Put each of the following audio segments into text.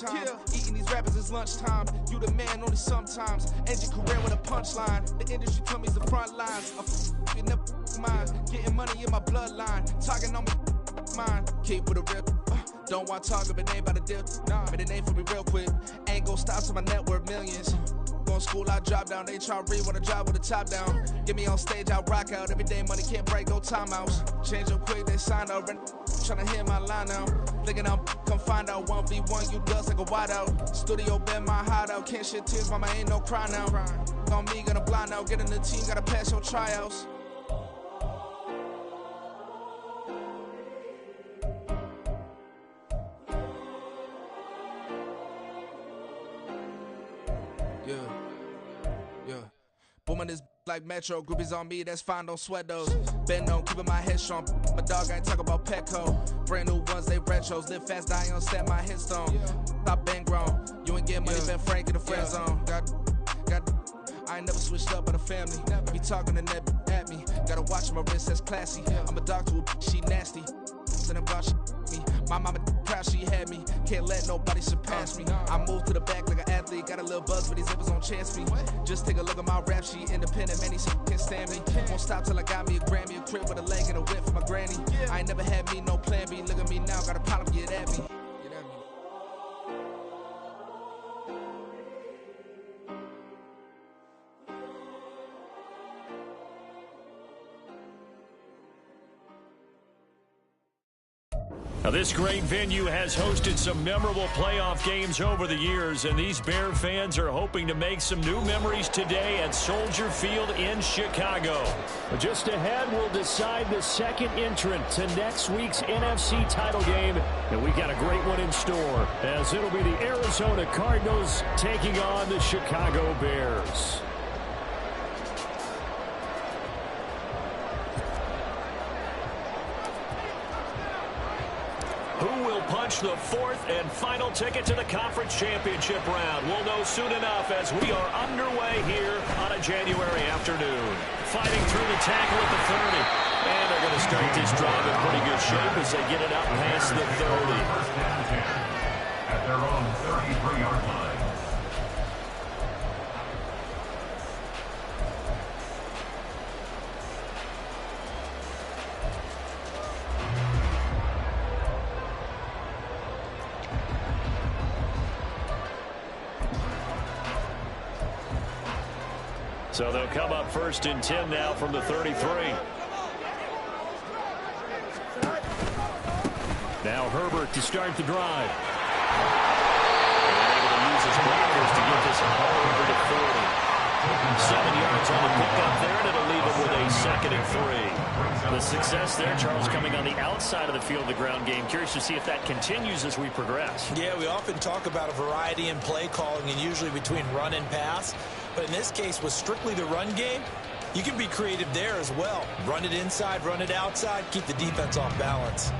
Yeah. Eating these rappers is lunchtime. You the man only sometimes. End your career with a punchline. The industry told me it's the front lines. You never mind. Getting money in my bloodline. Talking on me mine. Keep with a real. Don't want to talk if it ain't about the deal. Nah, but it ain't for me real quick. Ain't gon' stop till my net worth millions. Going school, I drop down. They try to read when I drop with the top down. Get me on stage, I rock out. Every day money can't break, no timeouts. Change up quick, they sign up. Tryna hear my line now. Thinking I'm come find out 1v1, you dust like a wideout. Studio been my hideout. Can't shed tears, mama ain't no cry now. On me, gonna blind out. Get in the team, gotta pass your tryouts. Yeah. Booming this like Metro, groupies on me, that's fine, don't sweat those. Been on, keeping my head strong. My dog ain't talk about Petco. Brand new ones, they retros. Live fast, die on set my headstone. Stop been grown. You ain't get money, been frank in the friend zone. Got. I ain't never switched up on the family. Be talking to that at me. Gotta watch my wrist, that's classy. I'm a dog to a she nasty. Then I'm about me. My mama proud she had me. Can't let nobody surpass me. I move to the back like an athlete. Got a little buzz, but these zippers on chance me. Just take a look at my rap sheet. Independent, man, these can't stand me. Won't stop till I got me a Grammy, a crib with a leg and a whip for my granny. I ain't never had me no plan B. Look at me now, got a problem, get at me. Now, this great venue has hosted some memorable playoff games over the years, and these Bear fans are hoping to make some new memories today at Soldier Field in Chicago. But just ahead, we'll decide the second entrant to next week's NFC title game, and we've got a great one in store, as it'll be the Arizona Cardinals taking on the Chicago Bears. Punch the fourth and final ticket to the conference championship round. We'll know soon enough as we are underway here on a January afternoon. Fighting through the tackle at the 30. And they're going to start this drive in pretty good shape as they get it up past the 30. At their own 33-yard line. So they'll come up first and 10 now from the 33. Now Herbert to start the drive. And able to use his blockers to get this ball over to 40. 7 yards on the pickup there, and it'll leave him with a second and 3. The success there, Charles, coming on the outside of the field of the ground game. Curious to see if that continues as we progress. Yeah, we often talk about a variety in play calling and usually between run and pass. But in this case, with strictly the run game, you can be creative there as well. Run it inside, run it outside, keep the defense off balance.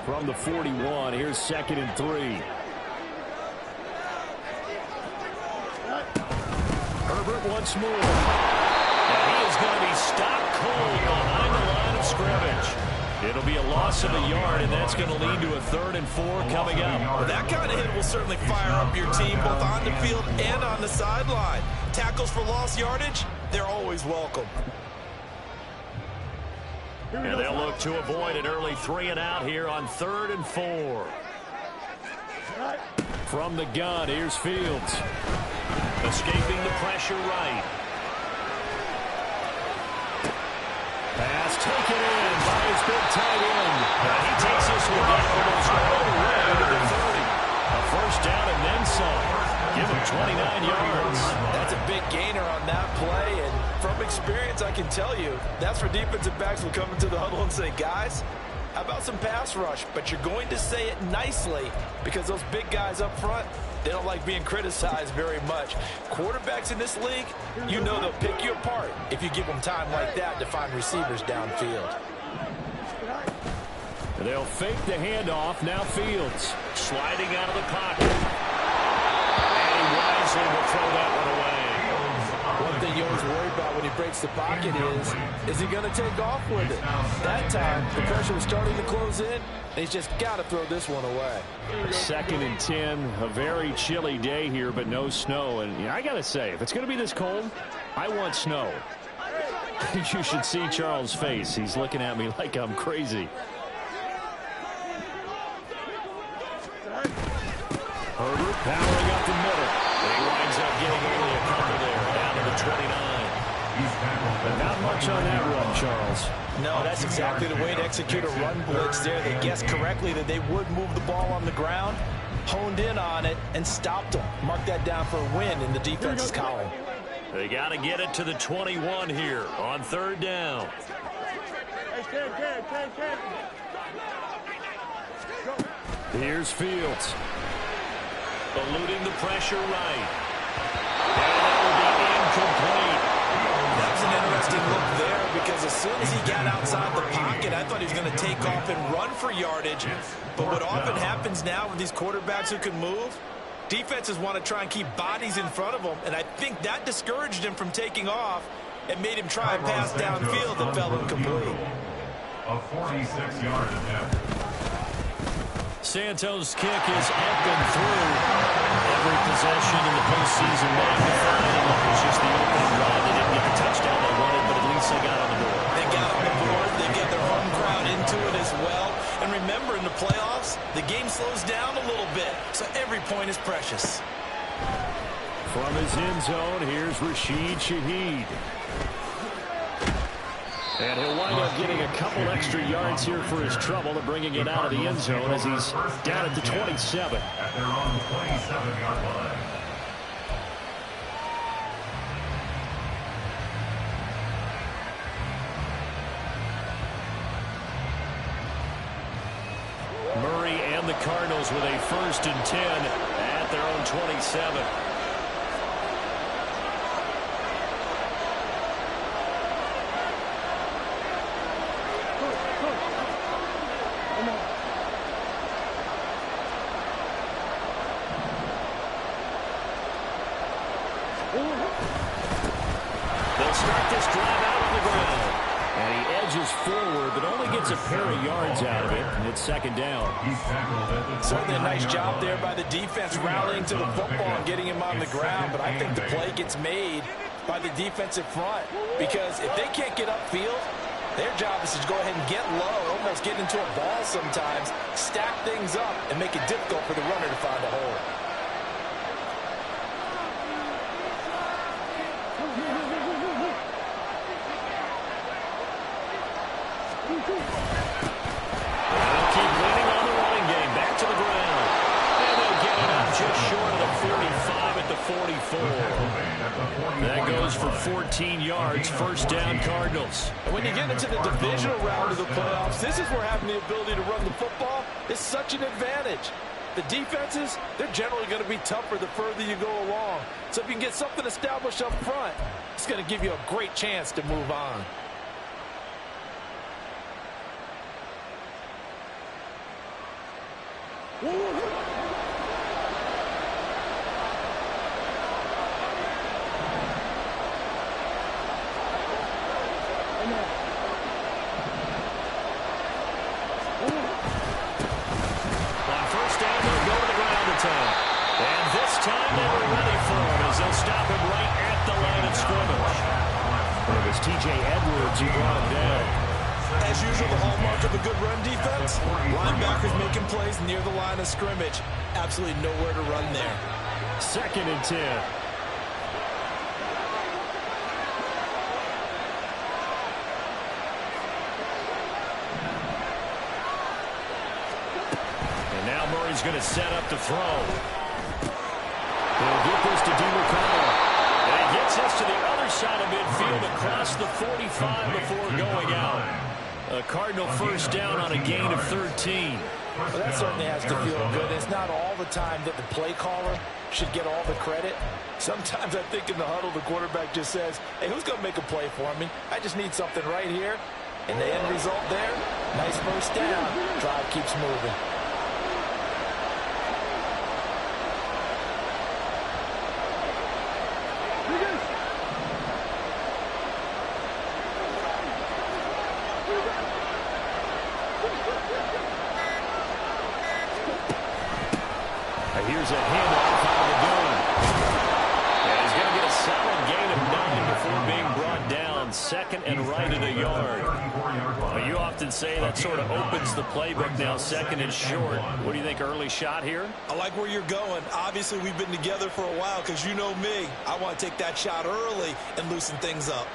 From the 41, here's second and 3. Herbert once more. And he is going to be stopped cold behind the line of scrimmage. It'll be a loss of a yard, and that's going to lead to a 3rd and 4 coming up. Well, that kind of hit will certainly fire up your team both on the field and on the sideline. Tackles for lost yardage, they're always welcome. And they'll look to avoid an early 3 and out here on 3rd and 4. From the gun, here's Fields. Escaping the pressure right. Pass taken in by his big tight end. He takes this one down almost all the way to the 30. A first down and then some. Give him 29 yards. That's a big gainer on that play, and from experience, I can tell you, that's where defensive backs will come into the huddle and say, guys, how about some pass rush? But you're going to say it nicely because those big guys up front, they don't like being criticized very much. Quarterbacks in this league, you know they'll pick you apart if you give them time like that to find receivers downfield. They'll fake the handoff. Now Fields sliding out of the pocket. And he wisely will throw that one away. One thing you always worry about when he breaks the pocket is he going to take off with it? That time, the pressure was starting to close in, and he's just got to throw this one away. 2nd and 10, a very chilly day here, but no snow. And I got to say, if it's going to be this cold, I want snow. You should see Charles' face. He's looking at me like I'm crazy. Herbert powering up the middle. And he winds up getting only a couple there, down to the 29. But not much on that run, Charles. No, that's exactly the way to execute a run blitz there. They guessed correctly that they would move the ball on the ground, honed in on it, and stopped them. Mark that down for a win in the defense's column. They got to get it to the 21 here on 3rd down. Here's Fields. Eluding the pressure right. And that will be incomplete. That was an interesting look there because as soon as he got outside the pocket, I thought he was going to take off and run for yardage. But what often happens now with these quarterbacks who can move, defenses want to try and keep bodies in front of them, and I think that discouraged him from taking off and made him try and pass downfield that fell incomplete. A 46-yard attempt. Santos' kick is up and through. Every possession in the postseason magnified, and it was just the opening drive. They didn't get the touchdown they wanted, but at least they got on the board. They got on the board. They get their home crowd into it as well. And remember, in the playoffs, the game slows down a little bit, so every point is precious. From his end zone, here's Rashid Shaheed. And he'll wind up getting a couple extra yards here for his trouble and bringing it out of the end zone as he's down at the 27. At their own 27-yard line. Murray and the Cardinals with a 1st and 10 at their own 27. They'll start this drive out on the ground. And he edges forward, but only gets a pair of yards out of it, and it's 2nd down. Certainly a nice job there by the defense rallying to the football and getting him on the ground, but I think the play gets made by the defensive front because if they can't get upfield, their job is to go ahead and get low, almost get into a ball sometimes, stack things up, and make it difficult for the runner to find a hole. They'll keep leaning on the running game. Back to the ground. And they'll get it up just short of the 45 at the 44. That goes for 14 yards. 1st down, Cardinals. And when you get into the divisional round of the playoffs, this is where having the ability to run the football is such an advantage. The defenses, they're generally going to be tougher the further you go along. So if you can get something established up front, it's going to give you a great chance to move on. T.J. Edwards, he brought him down. As usual, the hallmark of a good run defense, linebackers making plays near the line of scrimmage. Absolutely nowhere to run there. 2nd and 10. And now Murray's going to set up the throw. He'll get this to DeMcConnell. And he gets this to the other side of midfield across the 45 before going out. A Cardinal 1st down on a gain of 13. Well, that certainly has to feel good. It's not all the time that the play caller should get all the credit. Sometimes I think in the huddle, the quarterback just says, hey, who's going to make a play for me? I just need something right here. And the end result there, nice 1st down. Drive keeps moving. Here's a handoff out of the gun. And he's going to get a solid gain of 9 before being brought down. Second and right at a yard. Well, you often say that sort of opens the playbook now, second and short. What do you think, early shot here? I like where you're going. Obviously, we've been together for a while because you know me. I want to take that shot early and loosen things up.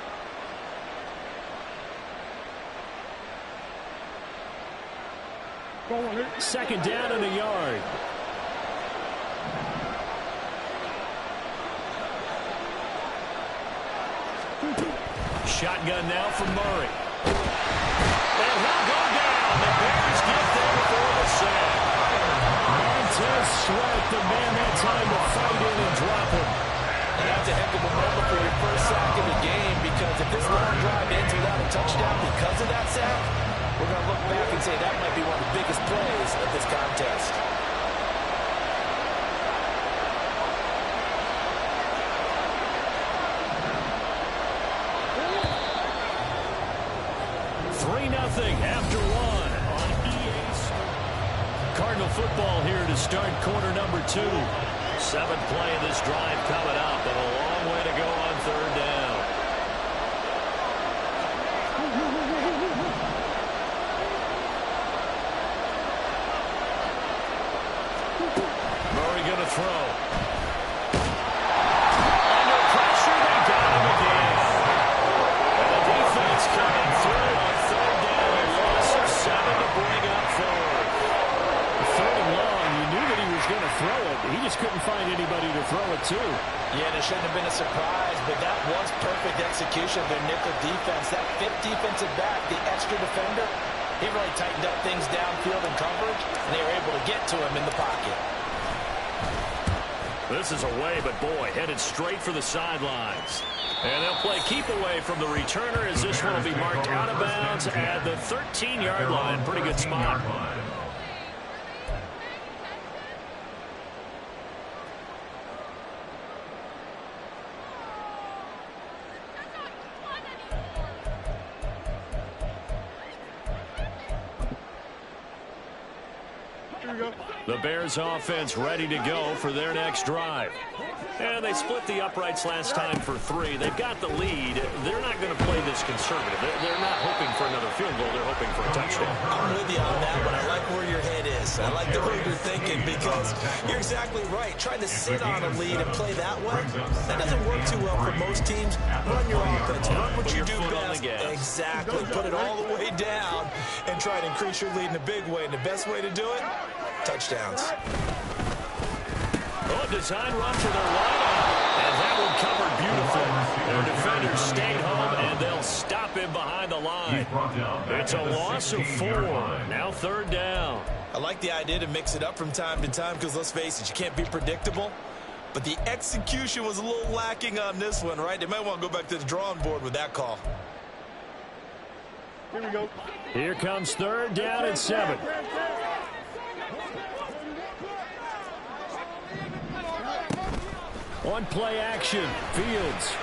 Second down and a yard. Shotgun now from Murray. And he'll go down. The Bears get there for the sack. Montez Sweat, the man that time to fight in and drop him. And that's a heck of a moment for your first sack of the game, because if this long drive ends without a touchdown because of that sack, we're going to look back and say that might be one of the biggest plays of this contest. After one on EA Sports. Cardinal football here to start quarter number 2. 7th play of this drive coming up, and a long way to go on third down. Murray going to throw. Under pressure, they got him again. And the defense coming through on third down. A loss of 7 to bring up forward. Third and long, you knew that he was going to throw it. He just couldn't find anybody to throw it to. Yeah, and it shouldn't have been a surprise, but that was perfect execution of their nickel defense. That 5th defensive back, the extra defender, he really tightened up things downfield in coverage, and they were able to get to him in the pocket. This is away, but boy, headed straight for the sidelines. And they'll play keep away from the returner, as this one will be marked out of bounds at the 13-yard line. Pretty good spot. The Bears offense ready to go for their next drive. And they split the uprights last time for 3. They've got the lead. They're not going to play this conservative. They're not hoping for another field goal. They're hoping for a touchdown. I'm with you on that, but I like where your head is. I like the way you're thinking, because you're exactly right. Trying to sit on a lead and play that way, that doesn't work too well for most teams. Run your offense. Run what you do best. Exactly. Put it all the way down and try to increase your lead in a big way. And the best way to do it, touchdowns. Oh, design run for their wideout. And that one covered beautifully. Their defenders stayed home, and they'll stop him behind the line. It's a loss of 4. Now third down. I like the idea to mix it up from time to time, because let's face it, you can't be predictable. But the execution was a little lacking on this one, right? They might want to go back to the drawing board with that call. Here we go. Here comes third down and 7. One play action. Fields.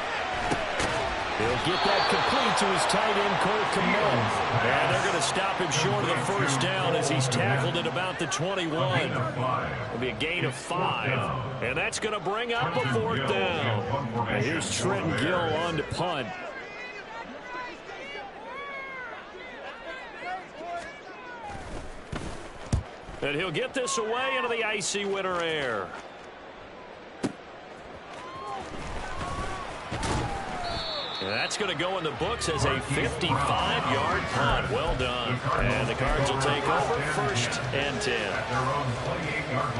He'll get that complete to his tight end, Cole Kmet. And they're going to stop him short of the first down as he's tackled at about the 21. It'll be a gain of 5. And that's going to bring up a 4th down. And here's Trenton Gill on to punt. And he'll get this away into the icy winter air. And that's going to go in the books as a 55-yard punt. Well done. And the Cards will take over, 1st and 10. At their own 28-yard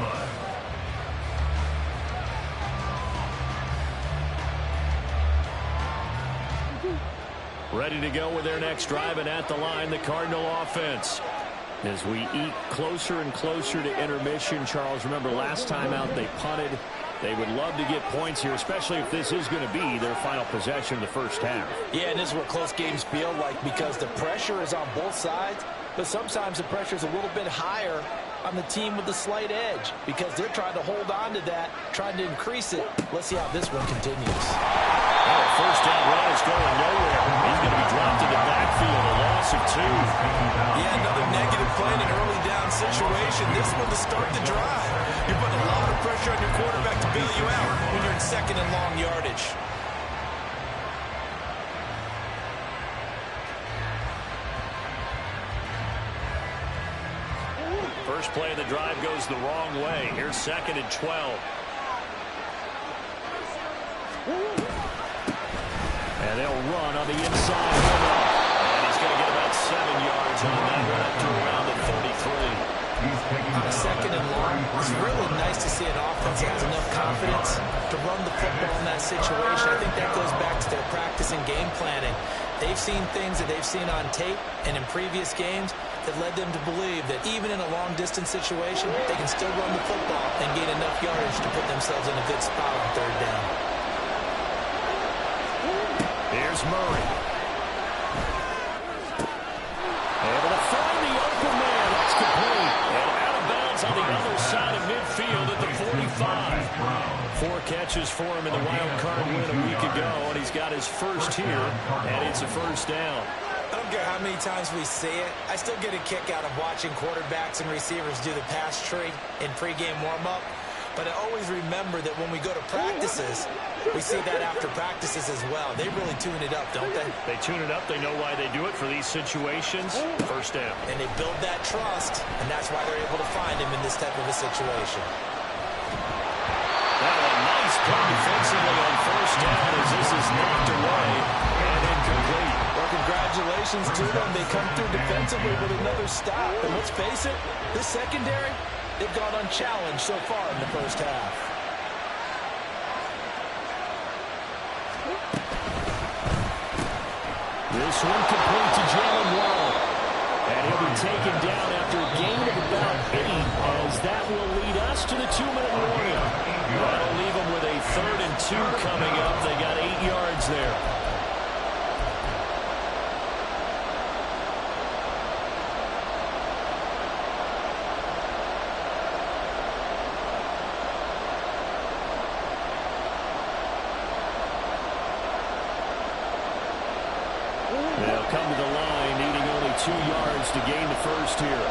line. Ready to go with their next drive, and at the line, the Cardinal offense. As we eat closer and closer to intermission, Charles, remember last time out they punted. They would love to get points here, especially if this is going to be their final possession of the first half. Yeah, and this is what close games feel like, because the pressure is on both sides, but sometimes the pressure is a little bit higher on the team with the slight edge, because they're trying to hold on to that, trying to increase it. Let's see how this one continues. Well, first down run is going nowhere. He's going to be dropped in the backfield, a loss of 2. Yeah, another negative play in an early down situation. This one to start the drive. You're putting a lot of pressure on your quarterback to bail you out when you're in second and long yardage. First play of the drive goes the wrong way. Here's 2nd and 12. And they'll run on the inside. And he's going to get about 7 yards on that one up to around the 33. Second and long. It's really nice to see an offense that has enough confidence to run the football in that situation. I think that goes back to their practice and game planning. They've seen things that they've seen on tape and in previous games that led them to believe that even in a long-distance situation, they can still run the football and gain enough yardage to put themselves in a good spot on third down. Here's Murray. Able to find the open man. That's complete. And out of bounds on the other side of midfield at the 45. 4 catches for him in the wild card win a week ago, and he's got his first here, and it's a first down. I don't care how many times we see it. I still get a kick out of watching quarterbacks and receivers do the pass tree in pregame warm-up. But I always remember that when we go to practices, we see that after practices as well. They really tune it up, don't they? They tune it up. They know why they do it for these situations. First down. And they build that trust, and that's why they're able to find him in this type of a situation. That a nice play defensively on first down as this is knocked away and incomplete. Well, congratulations to them. They come through defensively with another stop. And let's face it, this secondary, they've gone unchallenged so far in the first half. This one complete to Jalen Waddle. And he'll be taken down after a gain of about 8 as that will lead us to the 2-minute warning. That'll leave them with a 3rd and 2 coming up. They got 8 yards there. They'll come to the line, needing only 2 yards to gain the first here.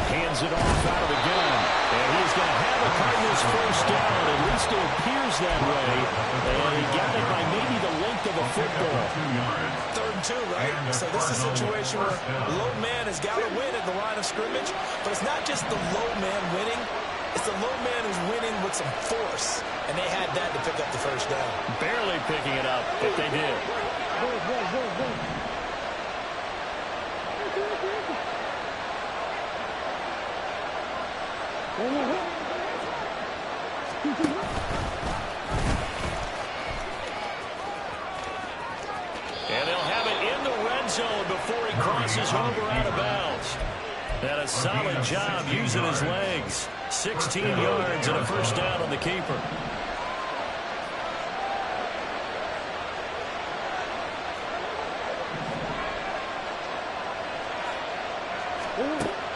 Hands it off out of the gun. And he's going to have a Cardinals first down. At least it appears that way. And he got it by maybe the length of a football. 3rd and 2, right? So this is a situation where low man has got to win at the line of scrimmage. But it's not just the low man winning. It's the low man who's winning with some force. And they had that to pick up the first down. Barely picking it up, but they did. And they'll have it in the red zone before he crosses over out of bounds. And a solid job using his legs. 16 yards and a first down on the keeper.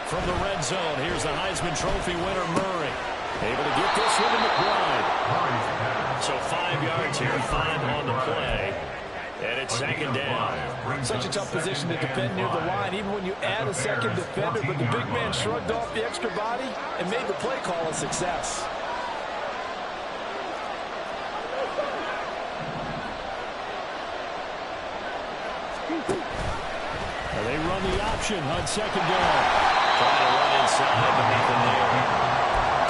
From the red zone, here's the Heisman Trophy winner, Murray. Able to get this one to McBride. So 5 yards here, 5 on the play. And it's 2nd down. Such a tough position to defend near the line, even when you add a second defender. But the big man shrugged off the extra body and made the play call a success. And they run the option on 2nd down. Trying to run inside, but nothing there.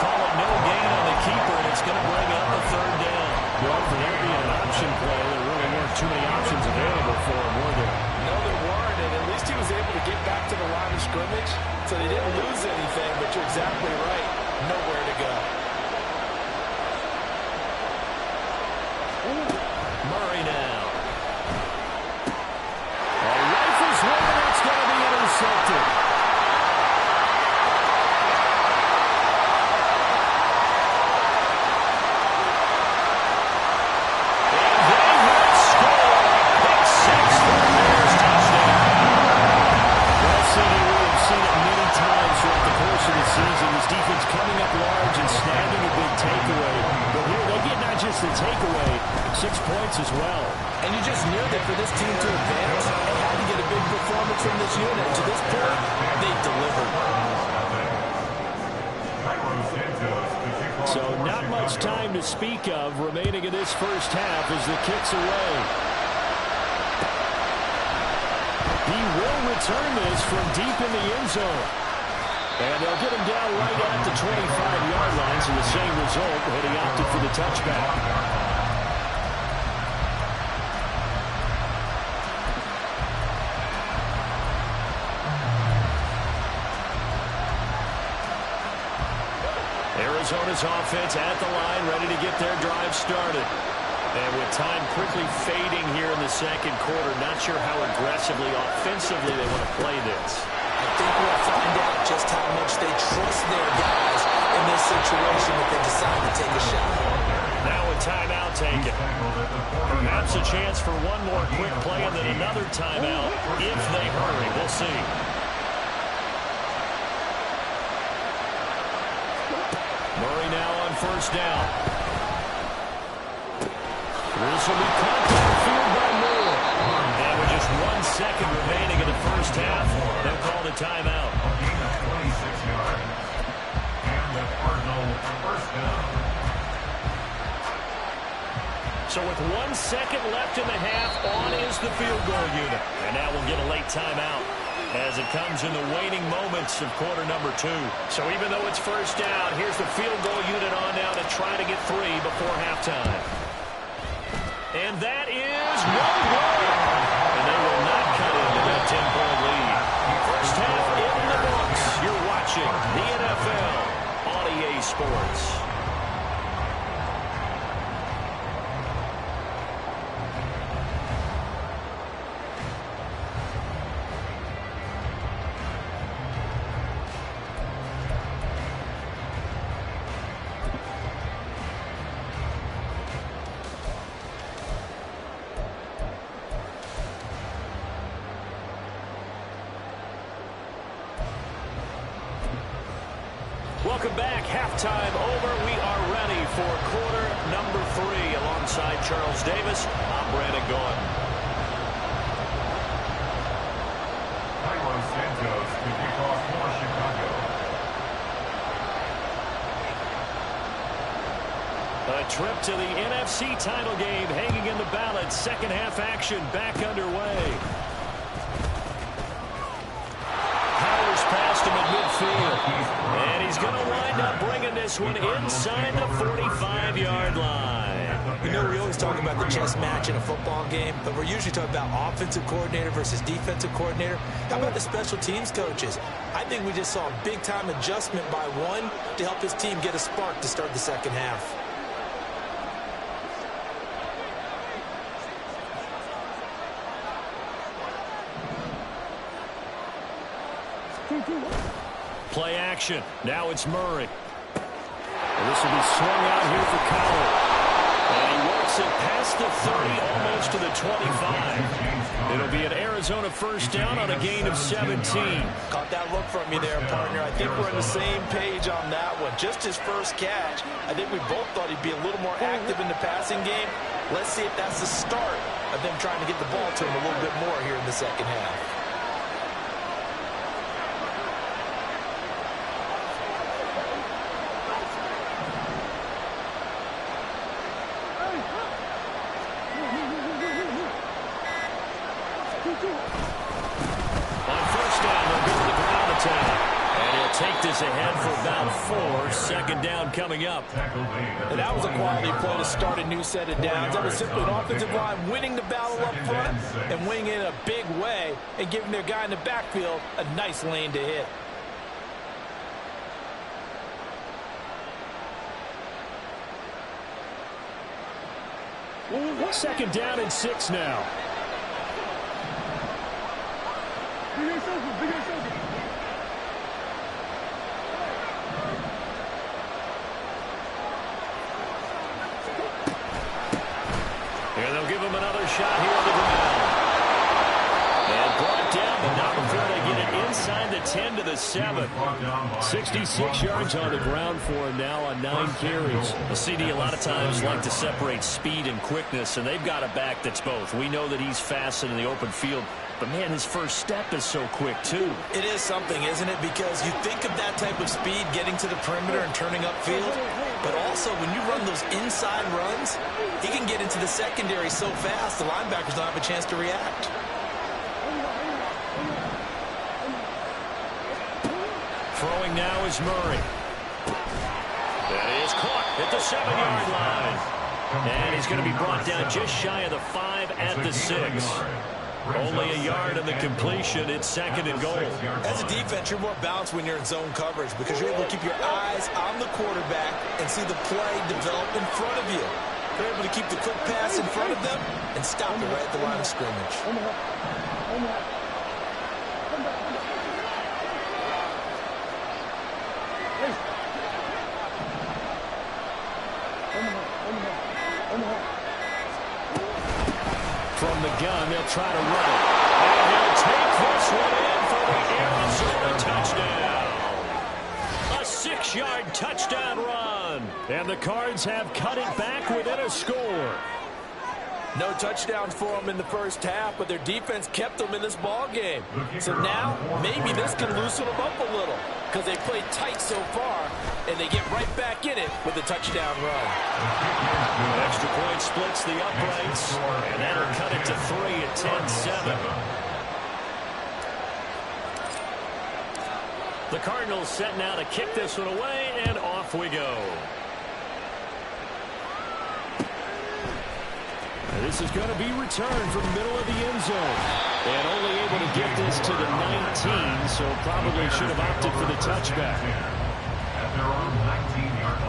Call it no gain on the keeper, and it's going to bring up a 3rd down. Well, for there being an option play, there really weren't too many options available for him, were there? No, there weren't, and at least he was able to get back to the line of scrimmage, so they didn't lose anything, but you're exactly right. Nowhere to go. Murray now. A rifles one, that's going to be intercepted. Season, his defense coming up large and snapping 6 points as well. And you just knew that for this team to advance, they had to get a big performance from this unit. To this point, they delivered. So not much time to speak of remaining in this first half as the kick's away. He will return this from deep in the end zone. And they'll get him down right at the 25-yard line, so the same result, but he opted for the touchback. Arizona's offense at the line, ready to get their drive started. And with time quickly fading here in the second quarter, not sure how aggressively, offensively they want to play this. I think we'll find out just how much they trust their guys in this situation if they decide to take a shot. Now a timeout taken. Perhaps a chance for one more quick play and then another timeout if they hurry. We'll see. Murray now on first down. This will be caught downfield by Moore. And with just 1 second remaining in the first half, they'll call the timeout. So with 1 second left in the half, on is the field goal unit. And now we'll get a late timeout as it comes in the waning moments of quarter number 2. So even though it's first down, here's the field goal unit on now to try to get 3 before halftime. And that is no good. And they will not cut into that 10-point lead. First half in the books. You're watching the NFL on EA Sports. Welcome back. Halftime over. We are ready for quarter number 3. Alongside Charles Davis, I'm Brandon Gaudin. Tyler Santos to kick off for Chicago. A trip to the NFC title game hanging in the balance. Second half action back underway. Past him at midfield. And he's going to wind up bringing this one inside the 45-yard line. You know, we always talk about the chess match in a football game, but we're usually talking about offensive coordinator versus defensive coordinator. How about the special teams coaches? I think we just saw a big-time adjustment by one to help his team get a spark to start the second half. Play action. Now it's Murray. And this will be swung out here for Cowher. And he works it past the 30, almost to the 25. It'll be an Arizona first down on a gain of 17. Caught that look from you there, partner. I think we're on the same page on that one. Just his first catch. I think we both thought he'd be a little more active in the passing game. Let's see if that's the start of them trying to get the ball to him a little bit more here in the second half. Ahead for about 4. Second down coming up. And that was a quality play to start a new set of downs. That was simply an offensive line winning the battle up front and winning it in a big way and giving their guy in the backfield a nice lane to hit. Second down and 6 now. And they'll give him another shot here on the ground. And brought down, but not before they get it inside signed the 10 to the 7. 66 yards on the ground for him now on 9 carries. The CD a lot of times like to separate speed and quickness, and they've got a back that's both. We know that he's fast in the open field, but, man, his first step is so quick, too. It is something, isn't it? Because you think of that type of speed getting to the perimeter and turning upfield, but also when you run those inside runs, he can get into the secondary so fast the linebackers don't have a chance to react. Throwing now is Murray. That is caught at the 7-yard line. And he's going to be brought down just shy of the 5 at the 6. Only a yard in the completion. It's 2nd and goal. As a defense, you're more balanced when you're in zone coverage because you're able to keep your eyes on the quarterback and see the play develop in front of you. You're able to keep the quick pass in front of them and stop it right at the line of scrimmage. From the gun, they'll try to run it. And he'll take this one in for the Arizona touchdown. A 6-yard touchdown run. And the Cards have cut it back within a score. No touchdowns for them in the first half, but their defense kept them in this ball game. So now, maybe this can loosen them up a little because they played tight so far, and they get right back in it with a touchdown run. Extra point splits the uprights, and that'll cut it to 3 at 10-7. The Cardinals set now to kick this one away, and off we go. This is going to be returned from the middle of the end zone. And only able to get this to the 19, so probably should have opted for the touchback. At their own 19-yard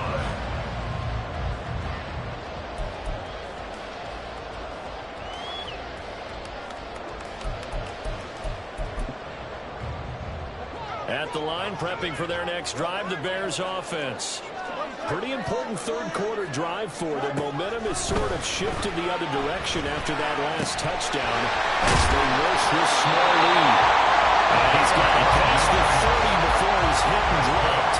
line. At the line, prepping for their next drive, the Bears offense. Pretty important third-quarter drive for them. Momentum has sort of shifted the other direction after that last touchdown as they nurse this small lead. And he's got it past the 30 before he's hit and dropped.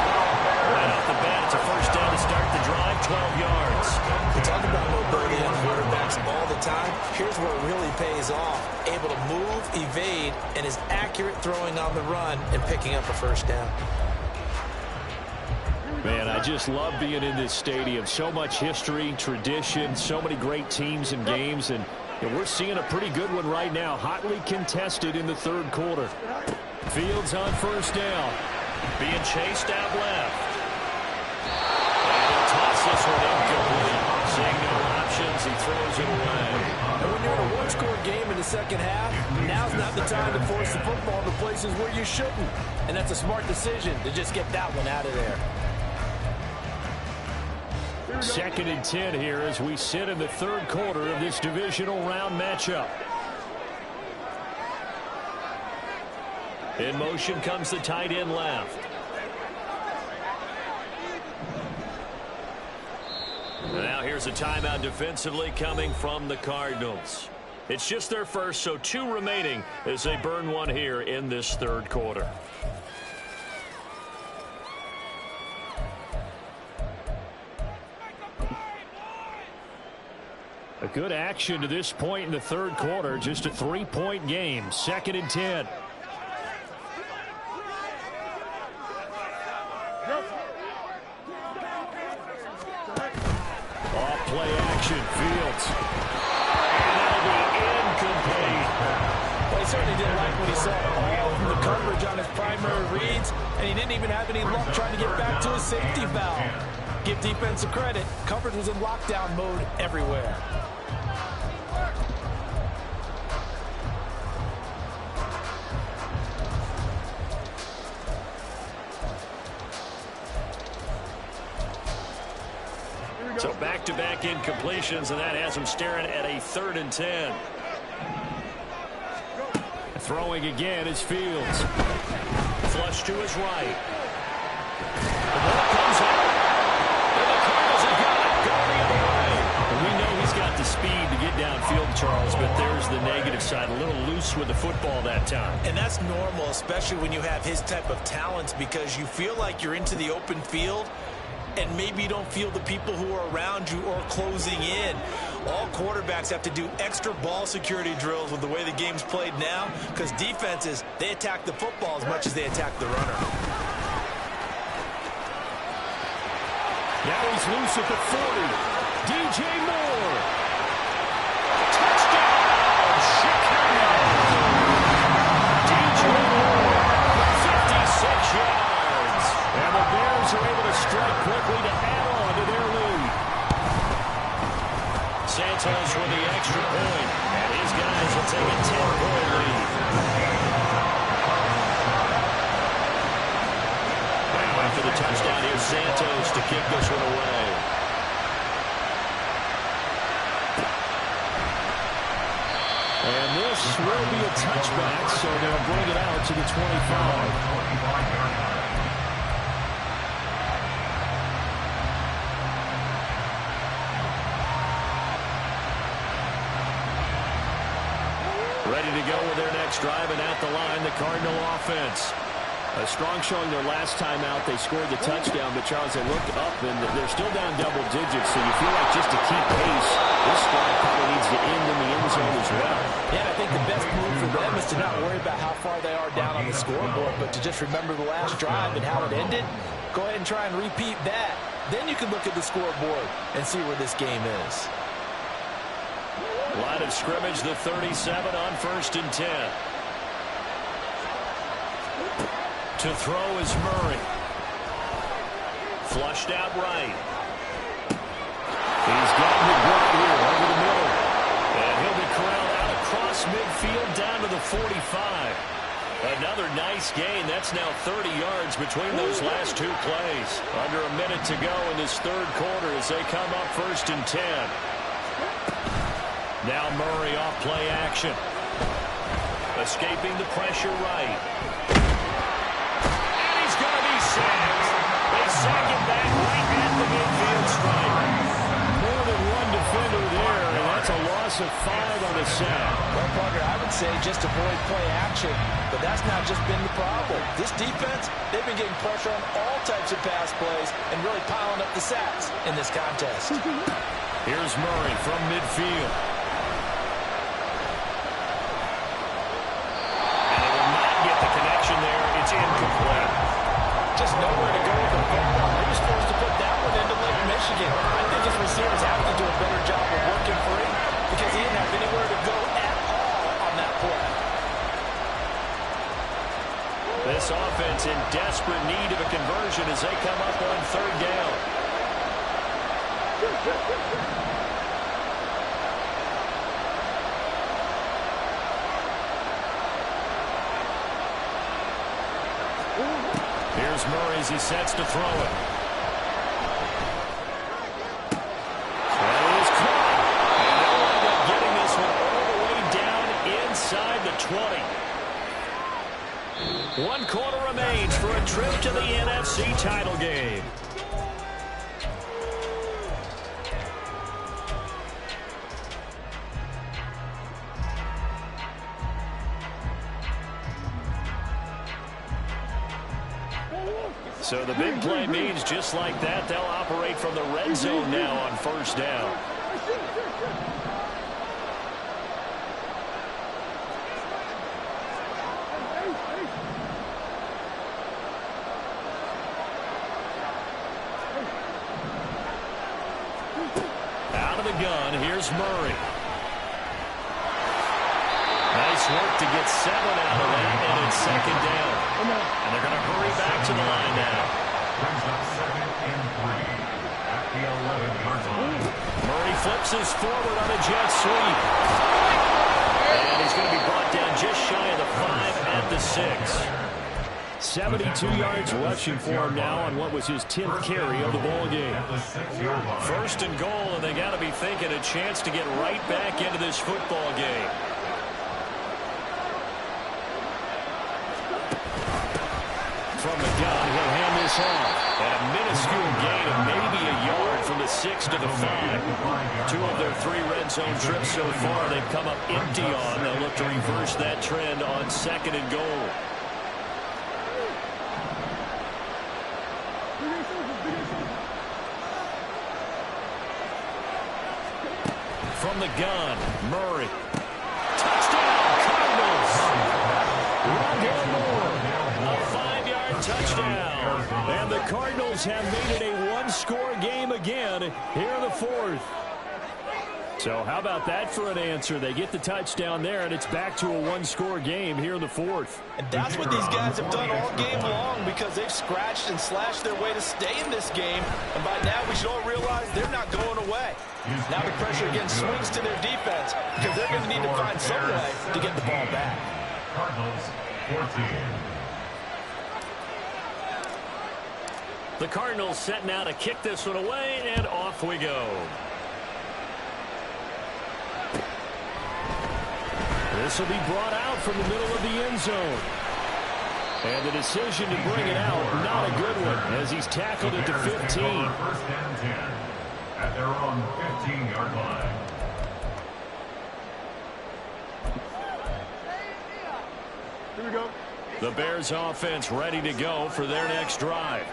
Right off the bat, it's a first down to start the drive, 12 yards. We talk about mobility on quarterbacks all the time. Here's where it really pays off. Able to move, evade, and is accurate throwing on the run and picking up a first down. Man, I just love being in this stadium. So much history, tradition, so many great teams and games, and we're seeing a pretty good one right now, hotly contested in the third quarter. Fields on first down, being chased out left. And he'll toss this one incomplete. Seeing no options, he throws it away. And when you're in a one-score game in the second half, now's not the time to force the football to places where you shouldn't. And that's a smart decision to just get that one out of there. 2nd and 10 here as we sit in the third quarter of this divisional round matchup. In motion comes the tight end left. Now here's a timeout defensively coming from the Cardinals. It's just their first, so 2 remaining as they burn one here in this third quarter. A good action to this point in the third quarter. Just a 3-point game. 2nd and 10. Off play action. Fields. And that'll be incomplete. Well, he certainly didn't like what he saw all from the coverage on his primary reads, and he didn't even have any luck trying to get back to his safety valve. Give defense a credit. Coverage was in lockdown mode everywhere. So back-to-back incompletions, and that has him staring at a 3rd and 10. Throwing again is Fields. Flush to his right. The ball comes out. And the Cardinals have got it. Going the other way. And we know he's got the speed to get downfield. field, Charles, but there's the negative side. A little loose with the football that time. And that's normal, especially when you have his type of talents, because you feel like you're into the open field and maybe you don't feel the people who are around you or closing in. All quarterbacks have to do extra ball security drills with the way the game's played now, because defenses, they attack the football as much as they attack the runner. Now he's loose at the 40. DJ Moore. Touchdown, Chicago. DJ Moore, 56 yards. And the Bears are able to strike quickly to add on to their lead. Santos with the extra point, and his guys will take a 10-point lead. After the touchdown, here's Santos to kick this one away. And this will be a touchback, so they'll bring it out to the 25. Ready to go with their next drive, and at the line, the Cardinal offense. A strong showing their last time out. They scored the touchdown, but Charles, they looked up, and they're still down double digits, so you feel like just to keep pace, this drive probably needs to end in the end zone as well. Yeah, I think the best move for them is to not worry about how far they are down on the scoreboard, but to just remember the last drive and how it ended. Go ahead and try and repeat that. Then you can look at the scoreboard and see where this game is. Line of scrimmage, the 37 on 1st and 10. To throw is Murray. Flushed out right. He's got McBride here over the middle. And he'll be corralled out across midfield down to the 45. Another nice gain. That's now 30 yards between those last two plays. Under a minute to go in this third quarter as they come up 1st and 10. Now Murray off play action. Escaping the pressure right. And he's going to be sacked. They sack him back right at the midfield stripe. More than one defender there, and that's a loss of 5 on the sack. Well, Parker, I would say just avoid play action, but that's not just been the problem. This defense, they've been getting pressure on all types of pass plays and really piling up the sacks in this contest. Here's Murray from midfield. It's incomplete. Just nowhere to go with the football. They were supposed to put that one into Lake Michigan. I think his receivers have to do a better job of working free because he didn't have anywhere to go at all on that play. This offense in desperate need of a conversion as they come up on 3rd down. Here's Murray as he sets to throw it. And it is caught. And they'll end up getting this one all the way down inside the 20. 1 quarter remains for a trip to the NFC title game. So the big play means just like that, they'll operate from the red zone now on 1st down. Out of the gun, here's Murray. Nice work to get 7 out of that, and it's 2nd down. And they're going to hurry back to the line now. Murray flips his forward on a jet sweep. And he's going to be brought down just shy of the 5 at the 6. 72 yards rushing for him now on what was his 10th carry of the ball game. 1st and goal, and they got to be thinking a chance to get right back into this football game. From the gun, he'll hand this off. And a minuscule gain of maybe a yard from the 6 to the 5. 2 of their 3 red zone trips so far they've come up empty on. They'll look to reverse that trend on 2nd and goal. From the gun, Murray. Touchdown, Cardinals! Rondale Moore, a 5-yard touchdown. And the Cardinals have made it a one-score game again here in the 4th. So how about that for an answer? They get the touchdown there, and it's back to a one-score game here in the 4th. And that's what these guys have done all game long, because they've scratched and slashed their way to stay in this game. And by now, we should all realize they're not going away. Now the pressure again swings to their defense, because they're going to need to find some way to get the ball back. Cardinals 14. The Cardinals set now to kick this one away, and off we go. This will be brought out from the middle of the end zone. And the decision to bring it out, not a good one, as he's tackled it to 15. First and 10 at their own 15-yard line. Here we go. The Bears offense ready to go for their next drive.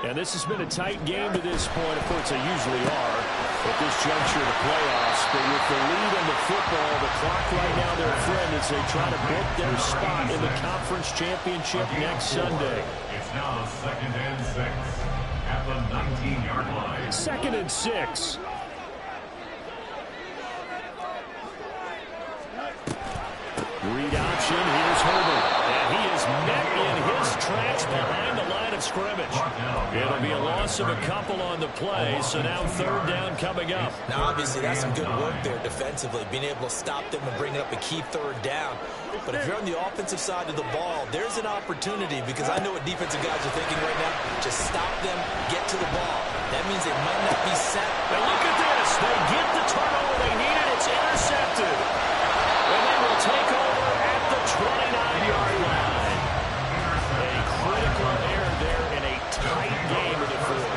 And this has been a tight game to this point. Of course, they usually are at this juncture of the playoffs. But with the lead in the football, the clock right now their friend as they try to book their spot in the conference championship next Sunday. It's now 2nd and 6 at the 19-yard line. 2nd and 6. Read option. Here's Herbert. And he is met in his tracks behind the line of scrimmage. It'll be a loss of a couple on the play, so now 3rd down coming up. Now, obviously, that's some good work there defensively, being able to stop them and bring it up a key 3rd down. But if you're on the offensive side of the ball, there's an opportunity, because I know what defensive guys are thinking right now. Just stop them, get to the ball. That means they might not be set. And look at this. They get the turnover they needed. It's intercepted. And they will take over at the 29-yard line. A critical error there in a tight game in the 4th.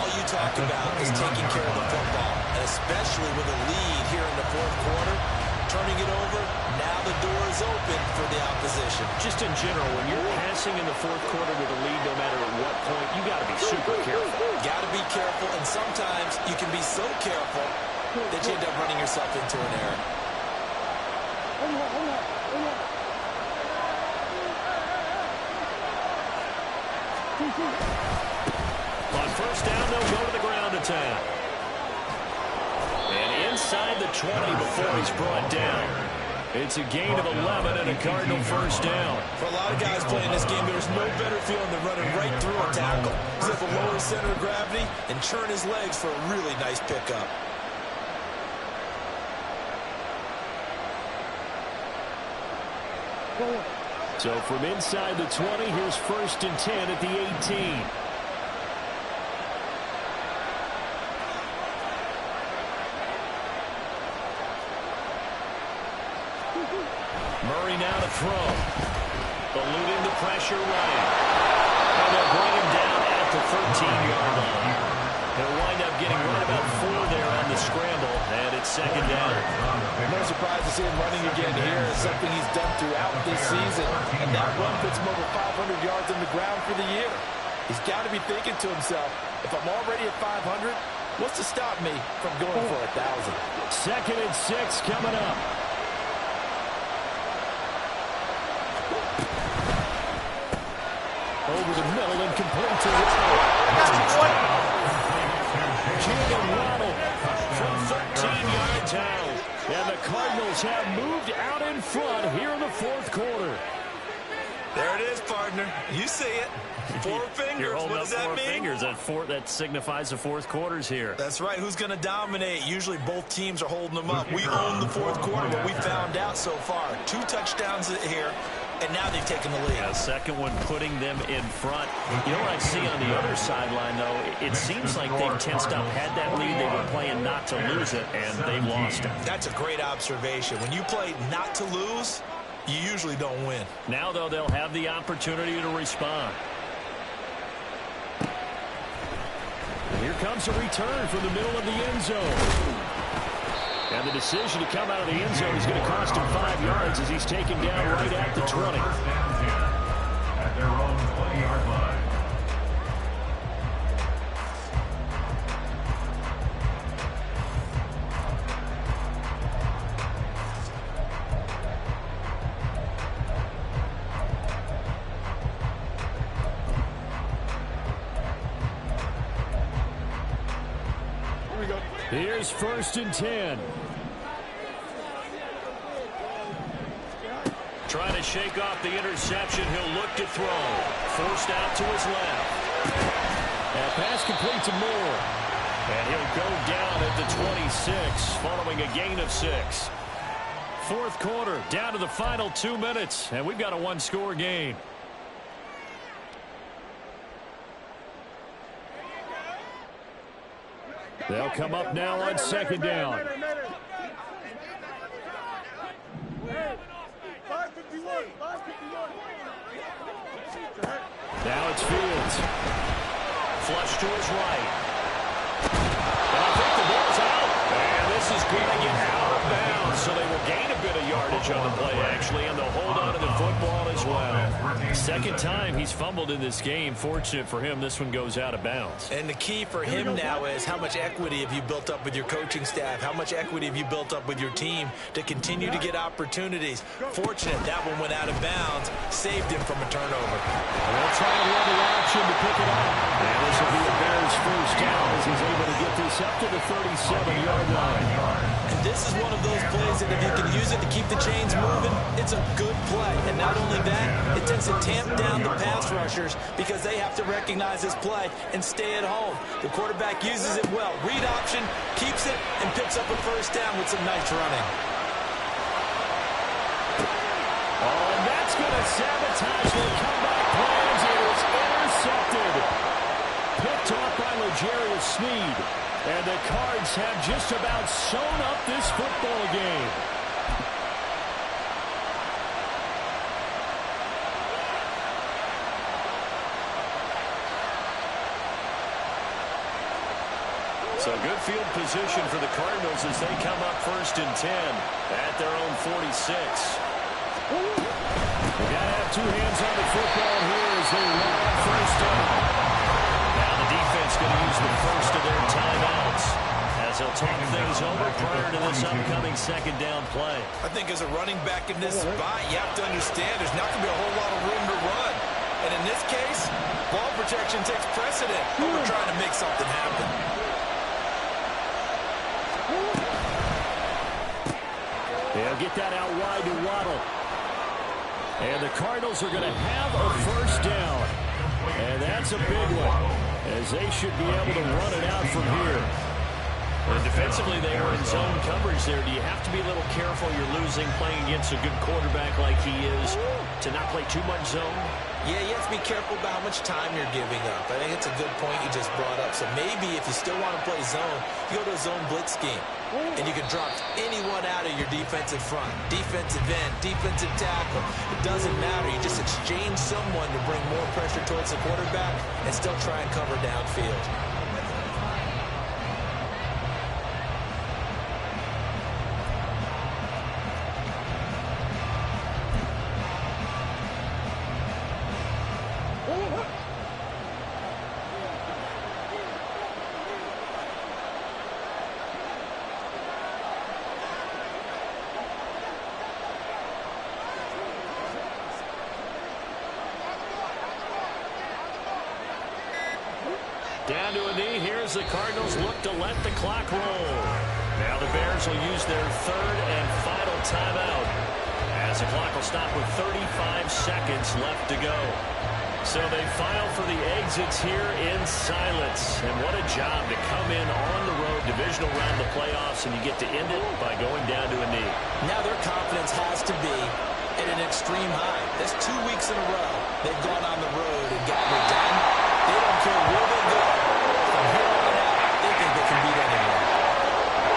All you talk about is taking care of the football, and especially with a lead here in the 4th quarter, turning it over, now the door is open for the opposition. Just in general, when you're passing in the 4th quarter with a lead, no matter at what point, you got to be super careful. Got to be careful, and sometimes you can be so careful that you end up running yourself into an error. On 1st down, they'll go to the ground attack. And inside the 20 before he's brought down. It's a gain of 11 and a Cardinal 1st down. For a lot of guys playing this game, there's no better feeling than running right through a tackle. He's at the lower center of gravity and churn his legs for a really nice pickup. So from inside the 20, here's 1st and 10 at the 18. Murray now to throw. Eluding the pressure right. And they'll bring him down at the 13-yard line. He'll wind up getting right about 4 there on the scramble, and it's 2nd down. No surprise to see him running again here. It's something he's done throughout this season. And that run puts him over 500 yards on the ground for the year. He's got to be thinking to himself, if I'm already at 500, what's to stop me from going for 1,000? 2nd and 6 coming up. Over the middle and complete to Waddle. Jalen Waddle from 13 yards out. And the Cardinals have moved out in front here in the 4th quarter. There it is, partner. You see it. 4 fingers. You're holding what up does that 4 mean? fingers. That signifies the 4th quarter's here. That's right. Who's going to dominate? Usually both teams are holding them up. We own the 4th quarter, what we found out so far. 2 touchdowns here, and now they've taken the lead. A second one putting them in front. You know what I see on the other sideline, though? It seems like they've tensed up, had that lead. They were playing not to lose it, and they lost it. That's a great observation. When you play not to lose, you usually don't win. Now, though, they'll have the opportunity to respond. And here comes a return from the middle of the end zone. And the decision to come out of the end zone is going to cost him 5 yards as he's taken down right at the 20. First and 10 at their own 20-yard line. Here's 1st and 10. Trying to shake off the interception. He'll look to throw. Forced out to his left. And pass complete to Moore. And he'll go down at the 26 following a gain of 6. 4th quarter, down to the final 2 minutes. And we've got a one-score game. They'll come up now on 2nd down. Now it's Fields. Flush to his right. And I think the ball's out. And this is going to get out of bounds. So they will gain a bit of yardage on the play, actually, and they'll hold on to the football as well. 2nd time he's fumbled in this game. Fortunate for him, this one goes out of bounds. And the key for him now is how much equity have you built up with your coaching staff? How much equity have you built up with your team to continue to get opportunities? Fortunate that one went out of bounds, saved him from a turnover. They'll try another option to pick it up. And this will be a Bears 1st down as he's able to get this up to the 37-yard line. And this is one of those plays that if you can use it to keep the chains moving, it's a good play. And not only that, it tends to tamp down the pass rushers because they have to recognize this play and stay at home. The quarterback uses it well. Read option, keeps it, and picks up a 1st down with some nice running. Oh, and that's going to sabotage their comeback plans. It is intercepted. Picked off by L'Jarius Sneed. And the Cards have just about sewn up this football game. So good field position for the Cardinals as they come up 1st and 10 at their own 46. They got to have 2 hands on the football here as they run on 1st down. Now the defense going to use the first of their timeouts as they'll talk things over prior to this upcoming 2nd down play. I think as a running back in this spot, you have to understand there's not going to be a whole lot of room to run. And in this case, ball protection takes precedent over trying to make something happen. They'll get that out wide to Waddle. And the Cardinals are going to have a 1st down. And that's a big one, as they should be able to run it out from here. And defensively, they are in zone coverage there. Do you have to be a little careful? You're losing playing against a good quarterback like he is to not play too much zone? Yeah, you have to be careful about how much time you're giving up. I think it's a good point you just brought up. So maybe if you still want to play zone, you go to a zone blitz scheme. And you can drop anyone out of your defensive front. Defensive end, defensive tackle. It doesn't matter. You just exchange someone to bring more pressure towards the quarterback and still try and cover downfield. Down to a knee. Here's the Cardinals look to let the clock roll. Now the Bears will use their 3rd and final timeout as the clock will stop with 35 seconds left to go. So they file for the exits here in silence. And what a job to come in on the road, divisional round of the playoffs, and you get to end it by going down to a knee. Now their confidence has to be at an extreme high. That's 2 weeks in a row they've gone on the road and gotten it done. They don't care where they go. From here on out, they think they can beat anyone.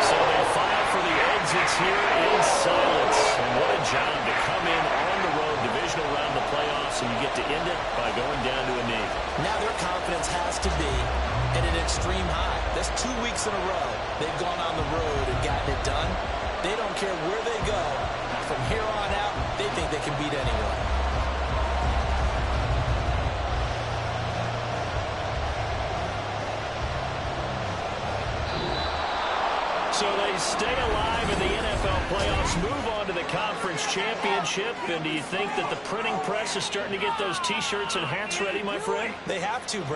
So they file for the exits here in silence. And what a job to come in on the road, divisional round of the playoffs, and you get to end it by going down to a knee. Now their confidence has to be at an extreme high. That's 2 weeks in a row they've gone on the road and gotten it done. They don't care where they go. From here on out, they think they can beat anyone. So they stay alive in the NFL playoffs, move on to the conference championship. And do you think that the printing press is starting to get those T-shirts and hats ready, my friend? They have to, Brandon.